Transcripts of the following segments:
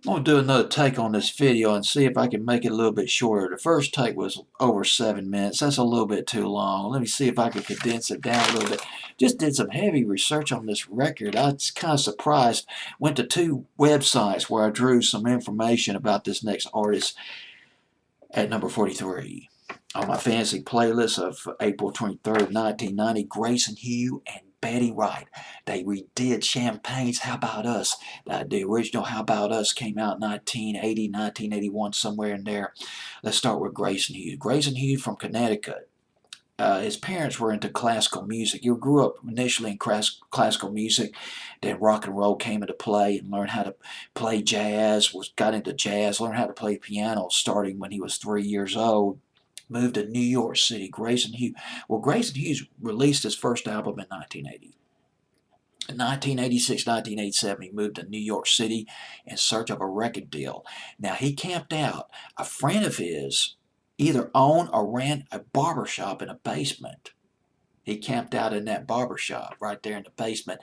I'm going to do another take on this video and see if I can make it a little bit shorter. The first take was over 7 minutes. That's a little bit too long. Let me see if I can condense it down a little bit. Just did some heavy research on this record. I was kind of surprised. Went to 2 websites where I drew some information about this next artist at number 43. On my fancy playlist of April 23rd, 1990, Grayson, Hugh, and Betty Wright. They redid Champagne's How About Us. The original How About Us came out in 1980, 1981, somewhere in there. Let's start with Grayson Hugh. Grayson Hugh from Connecticut. His parents were into classical music. He grew up initially in classical music, then rock and roll came into play and learned how to play jazz, got into jazz, learned how to play piano starting when he was 3 years old. Moved to New York City. Grayson Hughes. Well, Grayson Hughes released his first album in 1980. In 1986, 1987, he moved to New York City in search of a record deal. Now, he camped out. A friend of his either owned or ran a barber shop in a basement. He camped out in that barber shop right there in the basement.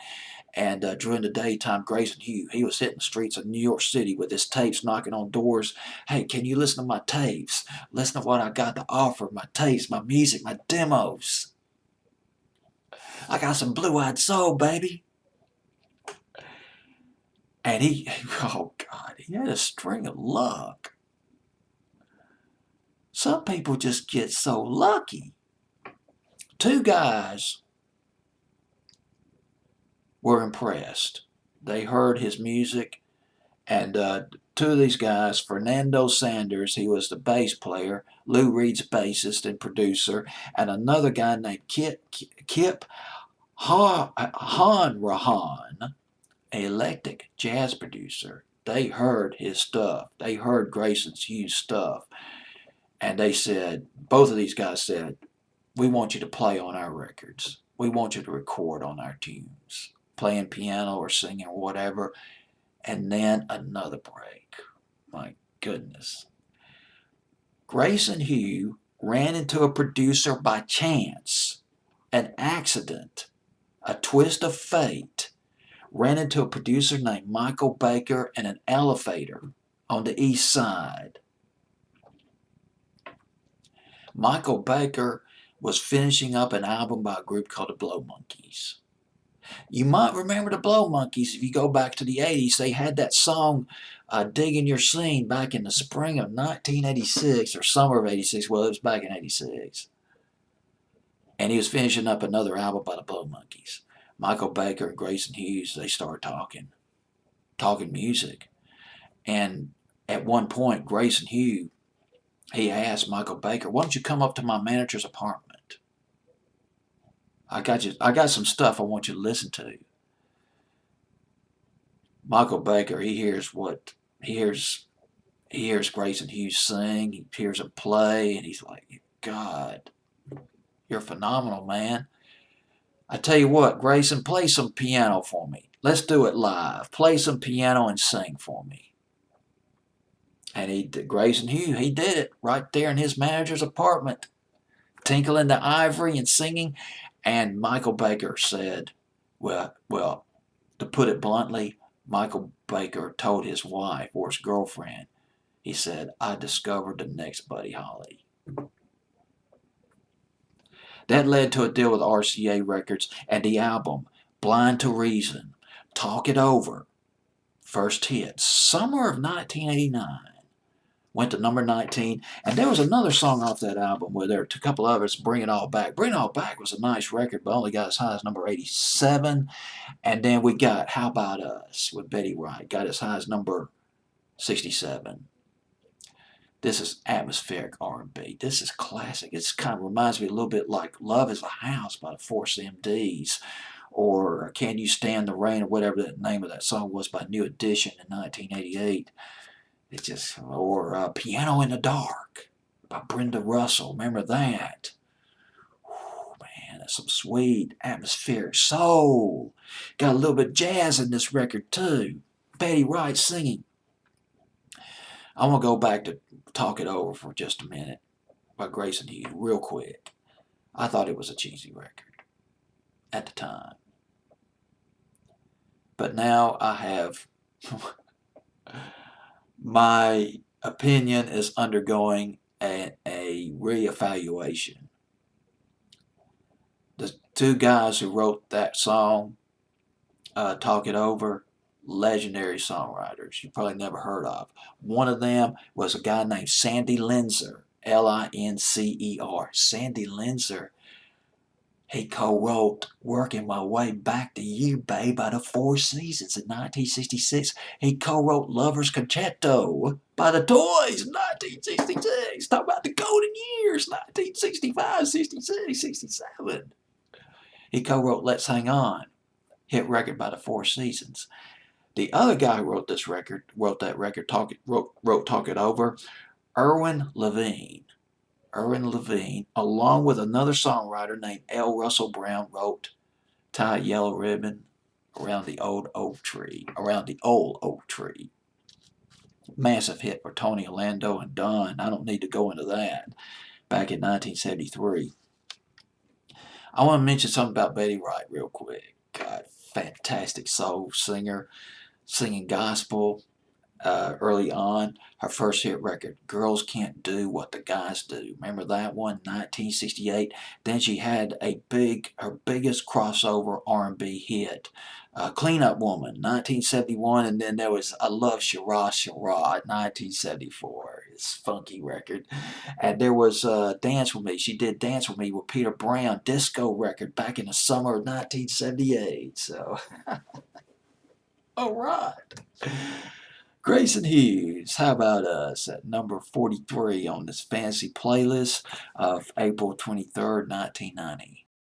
And during the daytime, Grayson Hugh, he was hitting the streets of New York City with his tapes, knocking on doors. Hey, can you listen to my tapes? Listen to what I got to offer, my tapes, my music, my demos. I got some blue-eyed soul, baby. And he, oh God, he had a string of luck. Some people just get so lucky. 2 guys were impressed. They heard his music, and 2 of these guys, Fernando Sanders, he was the bass player, Lou Reed's bassist and producer, and another guy named Kip Hanrahan, an eclectic jazz producer. They heard his stuff. They heard Grayson Hughes' stuff. And they said, both of these guys said, we want you to play on our records. We want you to record on our tunes, playing piano or singing or whatever. And then another break. My goodness. Grayson Hugh ran into a producer by chance, an accident, a twist of fate. Ran into a producer named Michael Baker in an elevator on the east side. Michael Baker was finishing up an album by a group called the Blow Monkeys. You might remember the Blow Monkeys if you go back to the 80s. They had that song, Digging Your Scene, back in the spring of 1986 or summer of 86. Well, it was back in 86. And he was finishing up another album by the Blow Monkeys. Michael Baker and Grayson Hughes, they started talking music. And at one point, Grayson Hughes, he asked Michael Baker, why don't you come up to my manager's apartment? I got some stuff I want you to listen to. Michael Baker, he hears Grayson Hughes sing, he hears him play, and he's like, God, you're phenomenal, man. I tell you what, Grayson, play some piano for me. Let's do it live. Play some piano and sing for me. And Grayson Hughes, he did it right there in his manager's apartment, tinkling the ivory and singing. And Michael Baker said, well, to put it bluntly, Michael Baker told his wife or his girlfriend, he said, I discovered the next Buddy Holly. That led to a deal with RCA Records and the album Blind to Reason, Talk It Over, first hit, summer of 1989. Went to number 19, and there was another song off that album where there were a couple of us, Bring It All Back. Bring It All Back was a nice record, but only got as high as number 87. And then we got How About Us with Betty Wright, got as high as number 67. This is atmospheric R&B. This is classic. It kind of reminds me a little bit like Love Is a House by the Force MDs, or Can You Stand the Rain, or whatever the name of that song was by New Edition in 1988. Or Piano in the Dark by Brenda Russell. Remember that? Oh, man, that's some sweet atmospheric soul. Got a little bit of jazz in this record, too. Betty Wright singing. I'm going to go back to Talk It Over for just a minute by Grayson Hughes, real quick. I thought it was a cheesy record at the time. But now I have My opinion is undergoing a reevaluation. The two guys who wrote that song, Talk It Over, legendary songwriters you probably never heard of. One of them was a guy named Sandy Linzer, Lincer. Sandy Linzer, he co-wrote Working My Way Back to You, Babe, by the Four Seasons in 1966. He co-wrote Lover's Concerto by the Toys in 1966. Talk about the golden years, 1965, 66, 67. He co-wrote Let's Hang On, hit record by the Four Seasons. The other guy who wrote that record, wrote Talk It Over, Irwin Levine. Irwin Levine, along with another songwriter named L. Russell Brown, wrote Tie a Yellow Ribbon Around the Old Oak Tree. Around the Old Oak Tree. Massive hit for Tony Orlando and Don. I don't need to go into that. Back in 1973. I want to mention something about Betty Wright real quick. God, fantastic soul singer, singing gospel. Early on, her first hit record, Girls Can't Do What the Guys Do. Remember that one, 1968? Then she had her biggest crossover R&B hit, Clean Up Woman, 1971, and then there was I Love Shara Shara, 1974. It's a funky record. And there was Dance With Me. She did Dance With Me with Peter Brown, disco record back in the summer of 1978. So, all right. Grayson Hughes, how about us at number 43 on this fancy playlist of April 23rd, 1990?